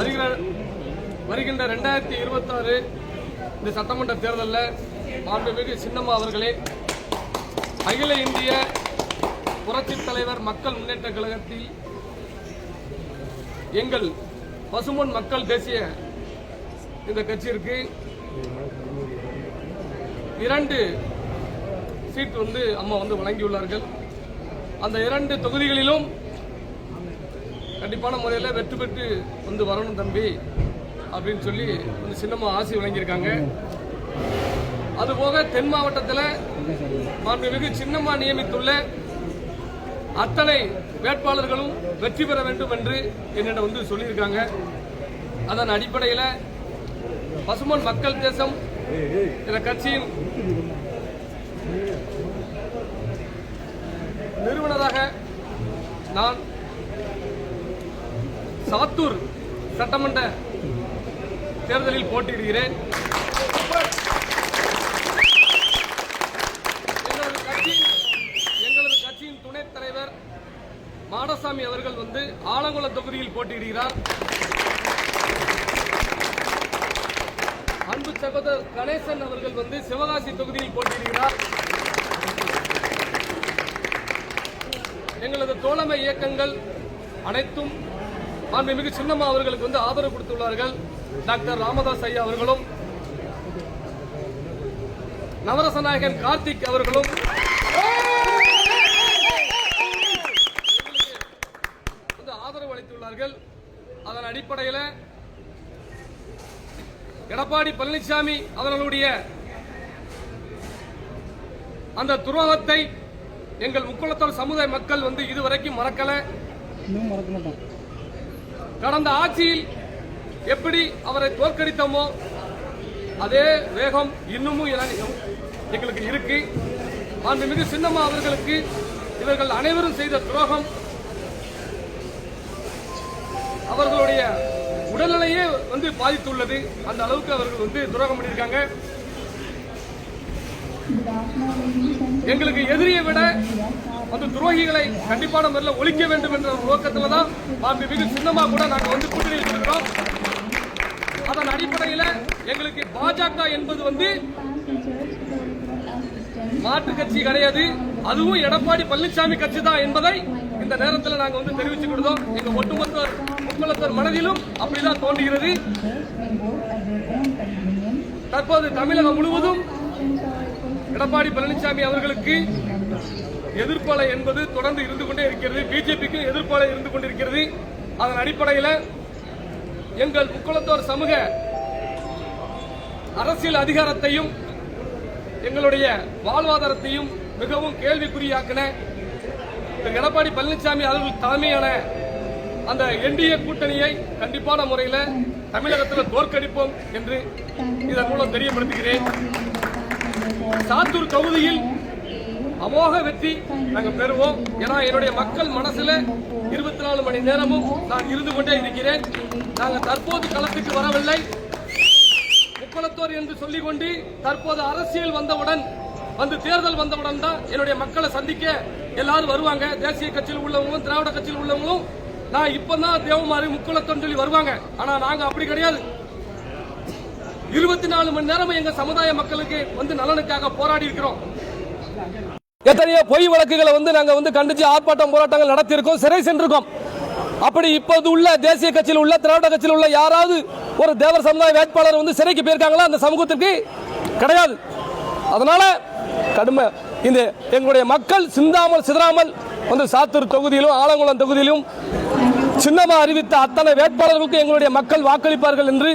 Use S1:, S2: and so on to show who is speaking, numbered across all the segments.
S1: வருகின்ற 2026 இந்த சட்டமன்ற தேர்தலில் மாண்புமிகு சின்னம்மா அவர்களே அகில இந்திய புரட்சித் தலைவர் மக்கள் முன்னேற்ற கழகத்தில் எங்கள் பசும்பொன் மக்கள் தேசிய இந்த கட்சியிற்கு 2 சீட் அம்மா வழங்கியுள்ளார்கள். அந்த 2 தொகுதிகளிலும் கண்டிப்பான முறையில் வெற்றி பெற்று வரணும் தம்பி அப்படின்னு சொல்லி சின்னம்மா ஆசி வழங்கியிருக்காங்க. அதுபோக தென் மாவட்டத்தில் மாண்புமிகு சின்னம்மா நியமித்துள்ள அத்தனை வேட்பாளர்களும் வெற்றி பெற வேண்டும் என்று என்னிடம் சொல்லியிருக்காங்க. அதன் அடிப்படையில் பசும்பொன் மக்கள் தேசம் இந்த கட்சியின் நிறுவனராக நான் சாத்தூர் சட்டமன்ற தேர்தலில் போட்டியிடுகிறேன். எங்களது கட்சியின் துணைத் தலைவர் மாடசாமி அவர்கள் ஆலங்குளம் தொகுதியில் போட்டியிடுகிறார். அன்பு சகோதரர் கணேசன் அவர்கள் சிவகாசி தொகுதியில் போட்டியிடுகிறார். எங்களது தோழமை இயக்கங்கள் அனைத்தும் மாண்புமிகு சின்னம்மா அவர்களுக்கு ஆதரவு கொடுத்துள்ளார்கள். டாக்டர் ராமதாஸ் ஐயா அவர்களும் நவரசநாயகன் கார்த்திக் அவர்களும் ஆதரவு அளித்துள்ளார்கள். அதன் அடிப்படையில் எடப்பாடி பழனிசாமி அவர்களுடைய அந்த துரோகத்தை எங்கள் முக்குளத்தோர் சமுதாய மக்கள் இதுவரைக்கும் மறக்கல. கடந்த ஆட்சியில் எப்படி அவரை தோற்கடித்தோமோ அதே வேகம் இன்னமும் எங்களுக்கு இருக்கு. மாண்புமிகு சின்னம்மா அவர்களுக்கு இவர்கள் அனைவரும் செய்த துரோகம் அவர்களுடைய உடல்நிலையே பாதித்துள்ளது. அந்த அளவுக்கு அவர்கள் துரோகம் பண்ணியிருக்காங்க. எங்களுக்கு எதிரியை விட அந்த துரோகிகளை கண்டிப்பான முறையில் ஒழிக்க வேண்டும் என்ற நோக்கத்தில் தான் மாண்புமிகு சின்னம்மா கூட நாங்கள் கூட்டணியில் இருக்கிறோம். அதன் அடிப்படையில் எங்களுக்கு பாஜக என்பது மாற்று கட்சி கிடையாது, அதுவும் எடப்பாடி பழனிசாமி கட்சி தான் என்பதை இந்த நேரத்தில் நாங்கள் தெரிவித்துக் கொடுத்தோம். எங்க ஒட்டுமொத்த முக்குளத்தோர் மனதிலும் அப்படிதான் தோன்றுகிறது. தற்போது தமிழகம் முழுவதும் எடப்பாடி பழனிசாமி அவர்களுக்கு எதிர்ப்பலை என்பது தொடர்ந்து இருந்து கொண்டே இருக்கிறது. பிஜேபிக்கு எதிர்ப்பலை இருந்து கொண்டிருக்கிறது. அதன் அடிப்படையில் எங்கள் முக்குளத்தோர் சமூக அரசியல் அதிகாரத்தையும் எங்களுடைய வாழ்வாதாரத்தையும் மிகவும் கேள்விக்குறியாக்கின எடப்பாடி பழனிசாமி அவர்கள் தலைமையான அந்த என்டிஏ கூட்டணியை கண்டிப்பான முறையில் தமிழகத்தில் தோற்கடிப்போம் என்று இதன் மூலம் தெரியப்படுத்துகிறேன். சாத்தூர் தொகுதியில் அமோக வெற்றி நாங்கள் பெறுவோம். ஏன்னா என்னுடைய மக்கள் மனசுல 24 மணி நேரமும் நான் இருந்து கொண்டே இருக்கிறேன். நாங்கள் தற்போது களத்துக்கு வரவில்லை. முக்குளத்தோர் என்று சொல்லிக் கொண்டு தற்போது அரசியல் வந்தவுடன் தேர்தல் வந்தவுடன் தான் என்னுடைய மக்களை சந்திக்க எல்லாரும் வருவாங்க. தேசிய கட்சியில் உள்ளவங்களும் திராவிட கட்சியில் உள்ளவங்களும் நான் இப்பதான் தேவமாரி முக்குளத்தோர் சொல்லி வருவாங்க. ஆனா நாங்க அப்படி கிடையாது. 24 மணி நேரம் எங்க சமுதாய மக்களுக்கு நலனுக்காக போராடி இருக்கிறோம். எத்தனையோ பொய் வழக்குகளை நாங்க கண்டிச்சு ஆர்ப்பாட்டம் போராட்டங்கள் நடத்தியிருக்கோம், சிறை சென்றிருக்கோம். அப்படி இப்போது உள்ள தேசிய கட்சியில் உள்ள திராவிட கட்சியில் உள்ள யாராவது ஒரு தேவர் சமுதாய வேட்பாளர் சிறைக்கு போயிருக்காங்களா? அந்த சமூகத்திற்கு கிடையாது. அதனால கடுமை இந்த எங்களுடைய மக்கள் சிந்தாமல் சிதறாமல் சாத்தூர் தொகுதியிலும் ஆலங்குளம் தொகுதியிலும் சின்னம்மா அறிவித்த அத்தனை வேட்பாளர்களுக்கு எங்களுடைய மக்கள் வாக்களிப்பார்கள் என்று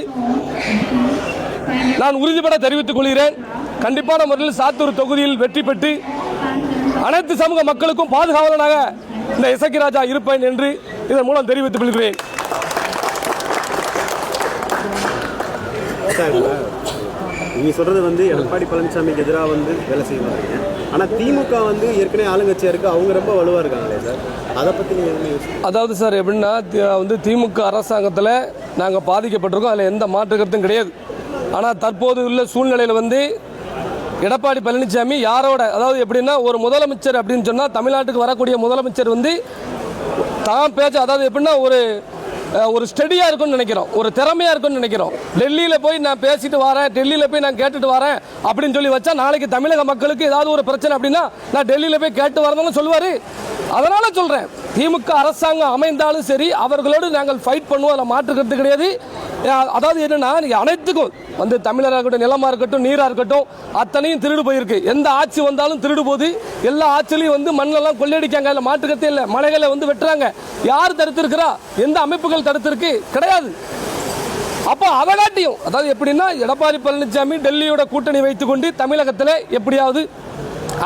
S1: நான் உறுதிபட தெரிவித்துக் கொள்கிறேன். கண்டிப்பான முறையில் சாத்தூர் தொகுதியில் வெற்றி பெற்று அனைத்து சமூக மக்களுக்கும் பாதுகாவலனாக இந்த இசக்கி ராஜா இருப்பேன் என்று இதன் மூலம் தெரிவித்துக் கொள்கிறேன்.
S2: நீங்க சொல்றது எடப்பாடி பழனிசாமிக்கு எதிராக வேலை செய்வாங்க. ஆனா திமுக ஏற்கனவே ஆளுங்கட்சியா இருக்கு, அவங்க ரொம்ப வலுவா இருக்காங்களே சார், அதை பத்தி
S1: அதாவது சார் எப்படின்னா திமுக அரசாங்கத்தில் நாங்கள் பாதிக்கப்பட்டிருக்கோம், அதில் எந்த மாற்று கருத்தும் கிடையாது. ஆனால் தற்போது உள்ள சூழ்நிலையில் எடப்பாடி பழனிசாமி யாரோட, அதாவது எப்படின்னா ஒரு முதலமைச்சர் அப்படின்னு சொன்னால் தமிழ்நாட்டுக்கு வரக்கூடிய முதலமைச்சர் தான் பேச்சு, அதாவது எப்படின்னா ஒரு ஒரு ஸ்டடியாக இருக்கும்னு நினைக்கிறோம், ஒரு திறமையாக இருக்கும்னு நினைக்கிறோம். டெல்லியில் போய் நான் பேசிட்டு வரேன், டெல்லியில் போய் நான் கேட்டுட்டு வரேன் அப்படின்னு சொல்லி வச்சா நாளைக்கு தமிழக மக்களுக்கு ஏதாவது ஒரு பிரச்சனை அப்படின்னா நான் டெல்லியில் போய் கேட்டு வரணும்னு சொல்லுவார். அதனால சொல்கிறேன், திமுக அரசாங்கம் அமைந்தாலும் சரி அவர்களோடு நாங்கள் ஃபைட் பண்ணுவோம், அதில் மாற்றுக்கிறது கிடையாது. அதாவது என்னன்னா, அனைத்துக்கும் வந்து தமிழராக இருக்கட்டும், நிலமாக இருக்கட்டும், நீராக இருக்கட்டும், அத்தனையும் திருடு போயிருக்கு. எந்த ஆட்சி வந்தாலும் திருடு போகுது. எல்லா ஆட்சிலையும் வந்து மண்ணெல்லாம் கொள்ளையடிக்காங்க, அதில் மாற்றுக்கத்தே இல்லை. மலைகளை வந்து வெட்டுறாங்க. யார் தடுத்திருக்கிறா? எந்த அமைப்புகள் தடுத்திருக்கு? கிடையாது. அப்போ அதை காட்டியும், அதாவது எப்படின்னா, எடப்பாடி பழனிசாமி டெல்லியோட கூட்டணி வைத்துக்கொண்டு தமிழகத்தில் எப்படியாவது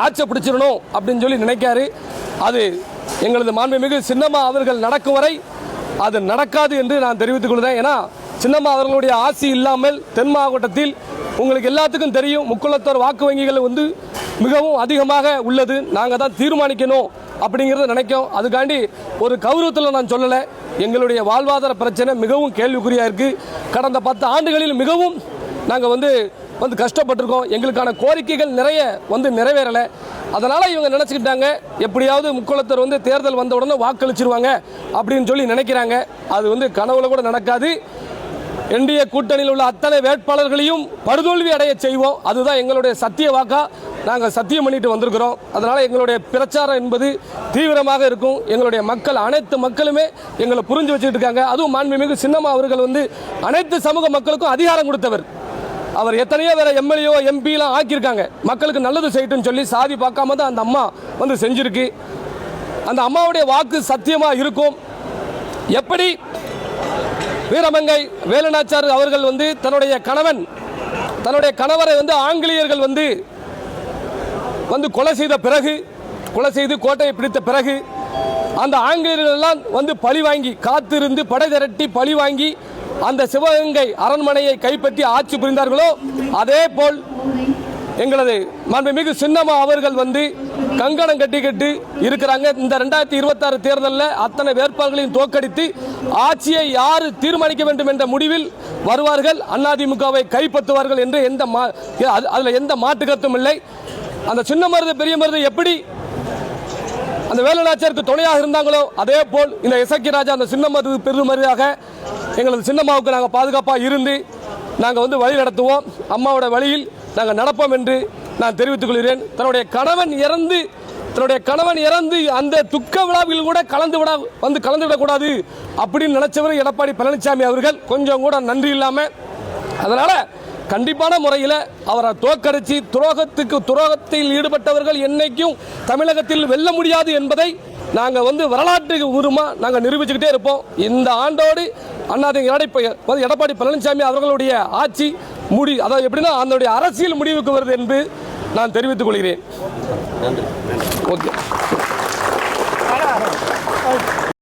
S1: ஆட்சி பிடிச்சிடணும் அப்படின்னு சொல்லி நினைக்காரு. அது எங்களது மாண்புமிகு சின்னம்மா அவர்கள் நடக்கும் வரை அது நடக்காது என்று நான் தெரிவித்துக் கொள்கிறேன். ஏன்னா சின்னம்மா அவர்களுடைய ஆட்சி இல்லாமல் தென் மாவட்டத்தில் உங்களுக்கு எல்லாத்துக்கும் தெரியும், முக்குளத்தோர் வாக்கு வங்கிகள் வந்து மிகவும் அதிகமாக உள்ளது. நாங்கள் தான் தீர்மானிக்கணும் அப்படிங்கிறத நினைக்கும். அதுக்காண்டி ஒரு கௌரவத்தில் நான் சொல்லலை. எங்களுடைய வாழ்வாதார பிரச்சனை மிகவும் கேள்விக்குறியாக இருக்குது. கடந்த 10 ஆண்டுகளில் மிகவும் நாங்கள் வந்து கஷ்டப்பட்டிருக்கோம். எங்களுக்கான கோரிக்கைகள் நிறைய நிறைவேறலை. அதனால் இவங்க நினச்சிக்கிட்டாங்க எப்படியாவது முக்குளத்தர் வந்து தேர்தல் வந்த உடனே வாக்களிச்சிருவாங்க அப்படின்னு சொல்லி நினைக்கிறாங்க. அது கனவுல கூட நடக்காது. என்டிஏ கூட்டணியில் உள்ள அத்தனை வேட்பாளர்களையும் படுதோல்வி அடைய செய்வோம். அதுதான் எங்களுடைய சத்திய வாக்கா நாங்கள் சத்தியம் பண்ணிட்டு வந்திருக்கிறோம். அதனால் எங்களுடைய பிரச்சாரம் என்பது தீவிரமாக இருக்கும். எங்களுடைய மக்கள், அனைத்து மக்களுமே எங்களை புரிஞ்சு வச்சுக்கிட்டு இருக்காங்க. அதுவும் மாண்புமிகு சின்னம்மா அவர்கள் அனைத்து சமூக மக்களுக்கும் அதிகாரம் கொடுத்தவர். அவர் எத்தனையோ வேற எம்எல்ஏ எம்பிலாம் ஆக்கியிருக்காங்க. மக்களுக்கு நல்லது செய்யட்டும்னு சொல்லி சாதி பார்க்காம தான் அந்த அம்மா செஞ்சிருக்கு. அந்த அம்மாவுடைய வாக்கு சத்தியமாக இருக்கும். எப்படி வீரமங்கை வேலுநாச்சியார் அவர்கள் தன்னுடைய கணவரை ஆங்கிலேயர்கள் கொலை செய்த பிறகு, கொலை செய்து கோட்டையை பிடித்த பிறகு அந்த ஆங்கிலேயர்கள் எல்லாம் பழி வாங்கி காத்திருந்து படை திரட்டி பழி வாங்கி அந்த சிவகங்கை அரண்மனையை கைப்பற்றி ஆட்சி புரிந்தார்களோ, அதே போல் எங்களது மாண்புமிகு சின்னம்மா அவர்கள் கங்கணம் கட்டிக்கிட்டு இருக்கிறாங்க. இந்த 2026 தேர்தலில் அத்தனை வேட்பாளர்களையும் தோற்கடித்து ஆட்சியை யார் தீர்மானிக்க வேண்டும் என்ற முடிவில் வருவார்கள். அதிமுகவை கைப்பற்றுவார்கள் என்று அதில் எந்த மாற்று கருத்தும் இல்லை. அந்த சின்ன மருது பெரிய மருது எப்படி அந்த வேலுநாச்சியாருக்கு துணையாக இருந்தாங்களோ, அதே போல் இந்த இசக்கி ராஜா அந்த சின்ன மருது பெருமருதாக எங்களது சின்னம்மாவுக்கு நாங்கள் பாதுகாப்பாக இருந்து நாங்கள் வழி நடத்துவோம். அம்மாவோட வழியில் நாங்கள் நடப்போம் என்று நான் தெரிவித்துக் கொள்கிறேன். தன்னுடைய கணவன் இறந்து அந்த துக்க விழாவில் கூட கலந்துவிடக்கூடாது அப்படின்னு நினைச்சவர் எடப்பாடி பழனிசாமி அவர்கள். கொஞ்சம் கூட நன்றி இல்லாமல், அதனால கண்டிப்பான முறையில் அவரை தோற்கடிச்சு துரோகத்தில் ஈடுபட்டவர்கள் என்னைக்கும் தமிழகத்தில் வெல்ல முடியாது என்பதை நாங்கள் வரலாற்று உருமா நாங்கள் நிரூபிச்சுக்கிட்டே இருப்போம். இந்த ஆண்டோடு எடப்பாடி பழனிசாமி அவர்களுடைய ஆட்சி அதாவது எப்படின்னா அதனுடைய அரசியல் முடிவுக்கு வருது என்று நான் தெரிவித்துக் கொள்கிறேன். ஓகே.